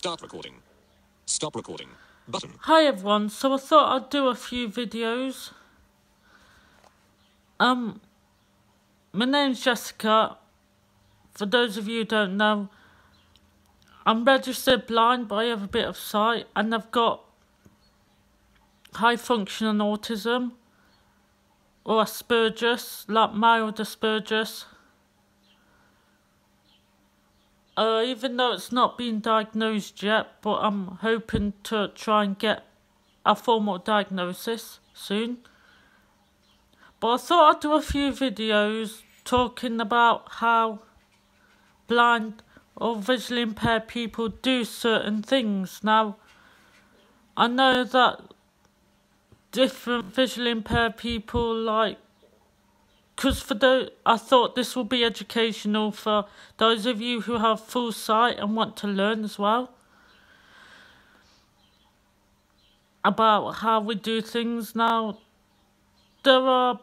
Start recording. Stop recording. Button. Hi everyone, so I thought I'd do a few videos. My name's Jessica. For those of you who don't know, I'm registered blind, but I have a bit of sight, and I've got high functioning autism, or Asperger's, like mild Asperger's. Even though it's not been diagnosed yet, but I'm hoping to try and get a formal diagnosis soon. But I thought I'd do a few videos talking about how blind or visually impaired people do certain things. Now, I know that different visually impaired people I thought this will be educational for those of you who have full sight and want to learn as well about how we do things. Now, there are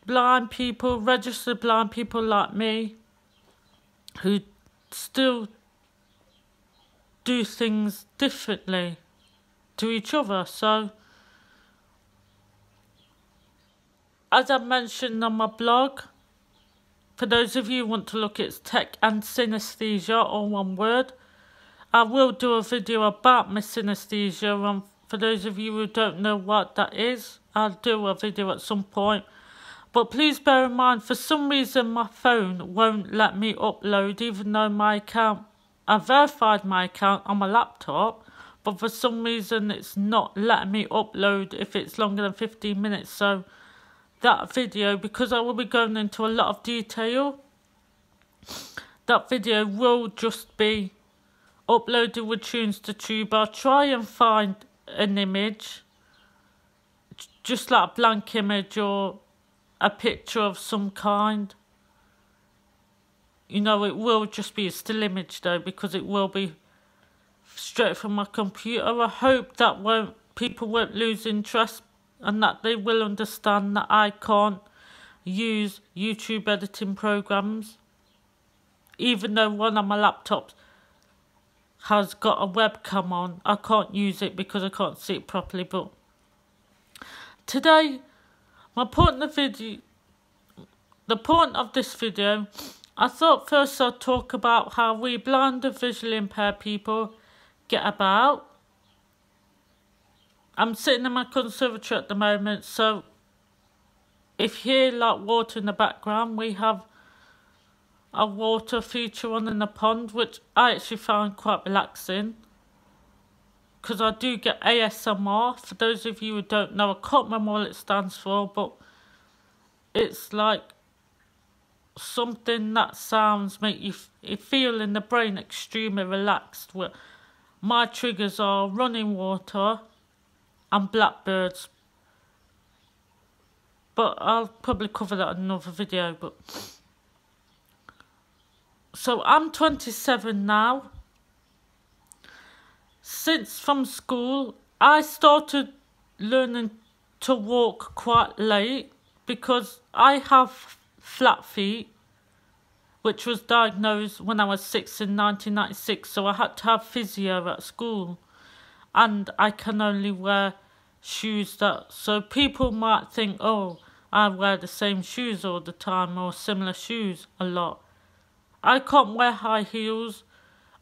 blind people, registered blind people like me, who still do things differently to each other. So, as I mentioned on my blog, for those of you who want to look, it's tech and synesthesia, all one word. I will do a video about my synesthesia, and for those of you who don't know what that is, I'll do a video at some point. But please bear in mind, for some reason my phone won't let me upload, even though my account, I verified my account on my laptop, but for some reason it's not letting me upload if it's longer than 15 minutes. So that video, because I will be going into a lot of detail, that video will just be uploaded with tunes to Tube. I'll try and find an image, just like a blank image or a picture of some kind. You know, it will just be a still image though, because it will be straight from my computer. I hope that people won't lose interest, and that they will understand that I can't use YouTube editing programs, even though one of my laptops has got a webcam on. I can't use it because I can't see it properly. But today, the point of this video, I thought first I'd talk about how we blind and visually impaired people get about. I'm sitting in my conservatory at the moment, so if you hear like water in the background, we have a water feature on in the pond, which I actually find quite relaxing, because I do get ASMR. For those of you who don't know, I can't remember what it stands for, but it's like something that sounds make you feel in the brain extremely relaxed. Where my triggers are running water and blackbirds, but I'll probably cover that in another video. But so I'm 27 now. Since from school, I started learning to walk quite late because I have flat feet, which was diagnosed when I was 6 in 1996, so I had to have physio at school, and I can only wear shoes so people might think, oh, I wear the same shoes all the time, or similar shoes a lot. I can't wear high heels.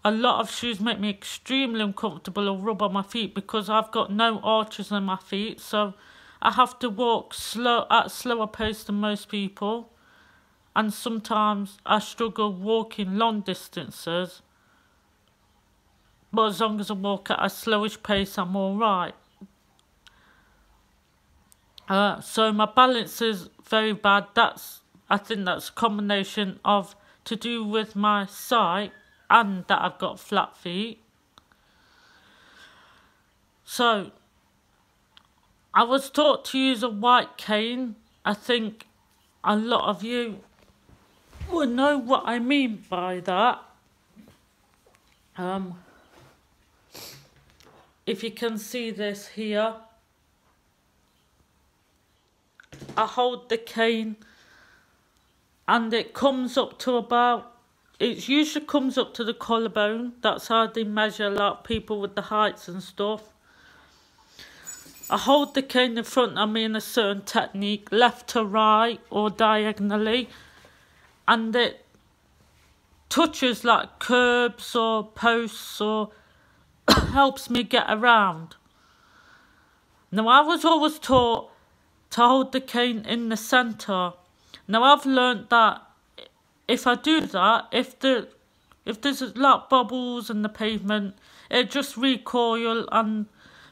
A lot of shoes make me extremely uncomfortable or rub on my feet because I've got no arches in my feet, so I have to walk at a slower pace than most people, and sometimes I struggle walking long distances, but as long as I walk at a slowish pace, I'm alright. So my balance is very bad. I think that's a combination of to do with my sight and that I've got flat feet. So I was taught to use a white cane. I think a lot of you will know what I mean by that. If you can see this here, I hold the cane and it comes up to about it usually comes up to the collarbone. That's how they measure like people with the heights and stuff. I hold the cane in front of me in a certain technique, left to right or diagonally, and it touches like curbs or posts or helps me get around. Now, I was always taught to hold the cane in the centre. Now, I've learnt that if I do that, if there's like bubbles in the pavement, it just recoil and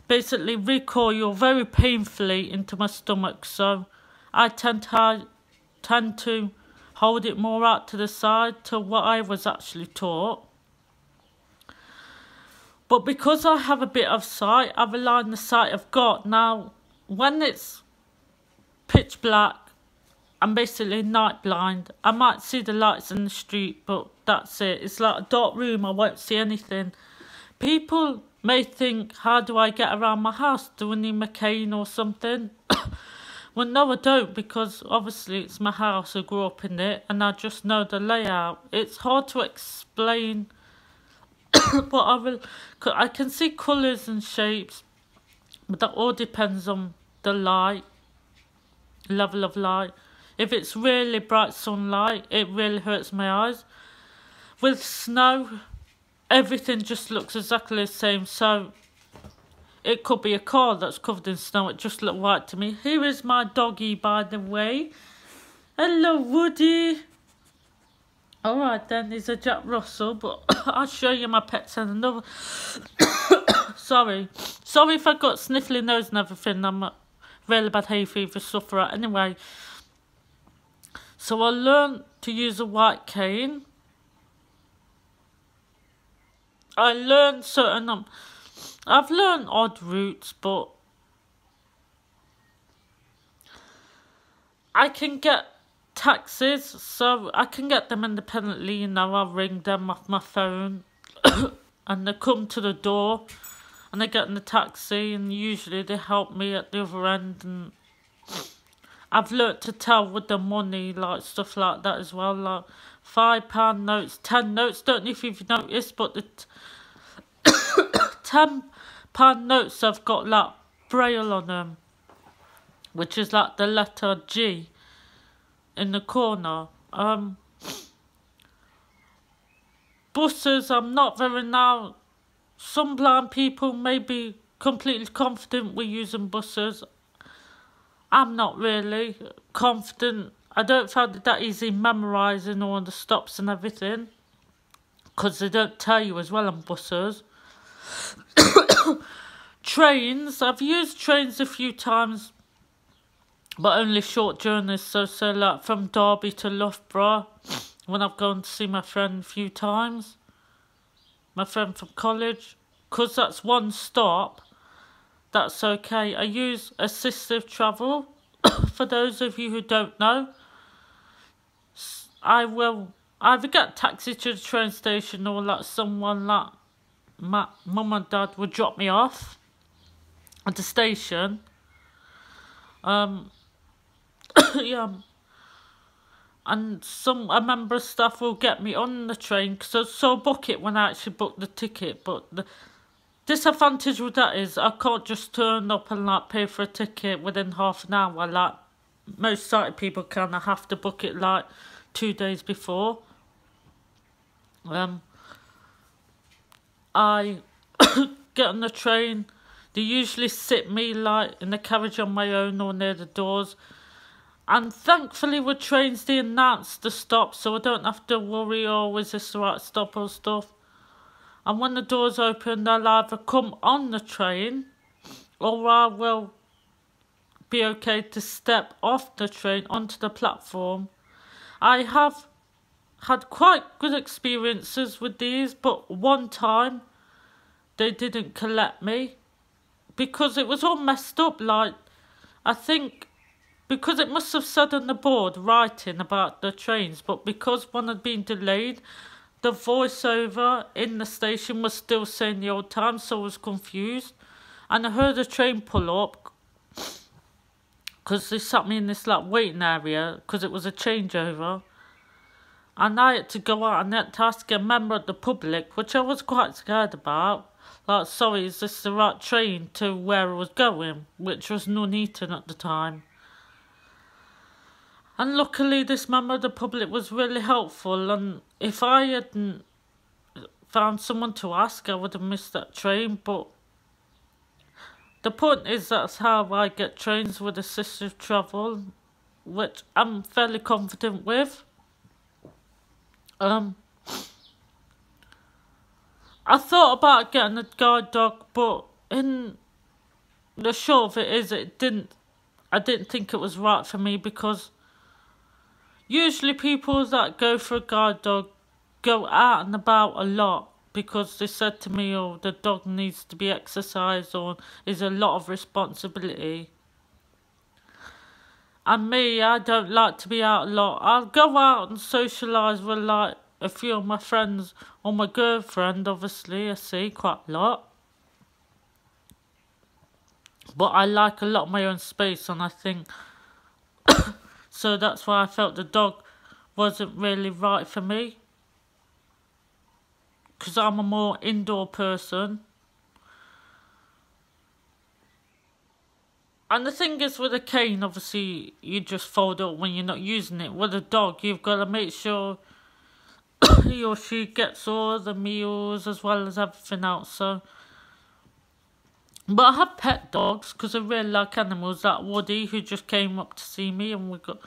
basically recoil very painfully into my stomach. So I tend to hold it more out to the side to what I was actually taught. But because I have a bit of sight, I rely on the sight I've got. Now, when it's pitch black, I'm basically night blind. I might see the lights in the street, but that's it. It's like a dark room, I won't see anything. People may think, how do I get around my house? Do I need my cane or something? Well, no, I don't, because obviously it's my house, I grew up in it, and I just know the layout. It's hard to explain, but I can see colours and shapes, but that all depends on the light, level of light. If it's really bright sunlight, it really hurts my eyes. With snow, everything just looks exactly the same, so it could be a car that's covered in snow, it just looked white to me. Here is my doggy, by the way. Hello, Woody. Alright then, he's a Jack Russell, but I'll show you my pets and another... Sorry if I got sniffly nose and everything, I'm a really bad hay fever sufferer. Anyway, so I learned to use a white cane. I learned certain... I've learned odd routes, but I can get taxis, so I can get them independently. You know, I ring them off my phone and they come to the door and I get in the taxi, and usually they help me at the other end. And I've learnt to tell with the money, like stuff like that as well, like £5 notes, 10 notes. Don't know if you've noticed, but the £10 notes have got like braille on them, which is like the letter G in the corner. Buses, I'm not very now. Some blind people may be completely confident with using buses. I'm not really confident. I don't find it that easy memorising all the stops and everything, because they don't tell you as well on buses. Trains, I've used trains a few times, but only short journeys. So like from Derby to Loughborough, when I've gone to see my friend a few times, my friend from college, because that's one stop, that's okay. I use assistive travel. For those of you who don't know, I will either get a taxi to the train station, or like someone like my mum and dad would drop me off at the station. Yeah, and a member of staff will get me on the train, so I book it when I actually book the ticket. But the disadvantage with that is I can't just turn up and like pay for a ticket within half an hour like most sighted people can. I have to book it like 2 days before. I get on the train. They usually sit me like in the carriage on my own or near the doors. And thankfully with trains they announce the stop, so I don't have to worry, oh, is this the right stop or stuff. And when the doors open, they'll either come on the train, or I will be okay to step off the train onto the platform. I have had quite good experiences with these, but one time they didn't collect me because it was all messed up. Like, I think because it must have said on the board writing about the trains, but because one had been delayed, the voiceover in the station was still saying the old time, so I was confused. And I heard a train pull up because they sat me in this like waiting area because it was a changeover. and I had to go out and had to ask a member of the public, which I was quite scared about. Like, sorry, is this the right train to where I was going? Which was Nuneaton at the time. And luckily this member of the public was really helpful, and if I hadn't found someone to ask, I would have missed that train. But the point is, that's how I get trains with assisted travel, which I'm fairly confident with. I thought about getting a guide dog, but in the short of it is, I didn't think it was right for me, because usually people that go for a guide dog go out and about a lot, because they said to me, oh, the dog needs to be exercised or is a lot of responsibility. And me, I don't like to be out a lot. I'll go out and socialise with like a few of my friends, or my girlfriend, obviously, I see quite a lot. But I like a lot of my own space, and I think so that's why I felt the dog wasn't really right for me, because I'm a more indoor person. And the thing is, with a cane, obviously you just fold it up when you're not using it. With a dog, you've got to make sure he or she gets all the meals as well as everything else. So, but I have pet dogs because I really like animals. Like Woody, who just came up to see me, and we got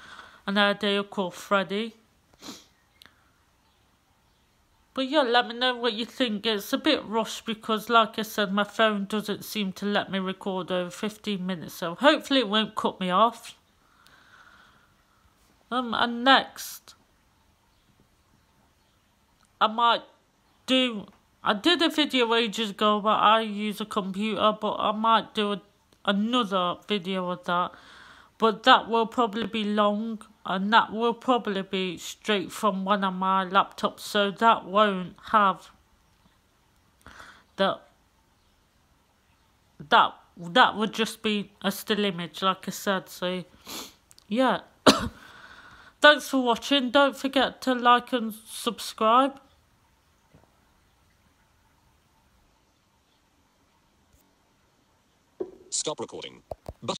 an Airedale called Freddie. But yeah, let me know what you think. It's a bit rushed because, like I said, my phone doesn't seem to let me record over 15 minutes. So hopefully it won't cut me off. And next, I did a video ages ago where I use a computer, but I might do another video of that. But that will probably be long, and that will probably be straight from one of my laptops, so that won't have that would just be a still image, like I said. So yeah, thanks for watching. Don't forget to like and subscribe. Stop recording. Button.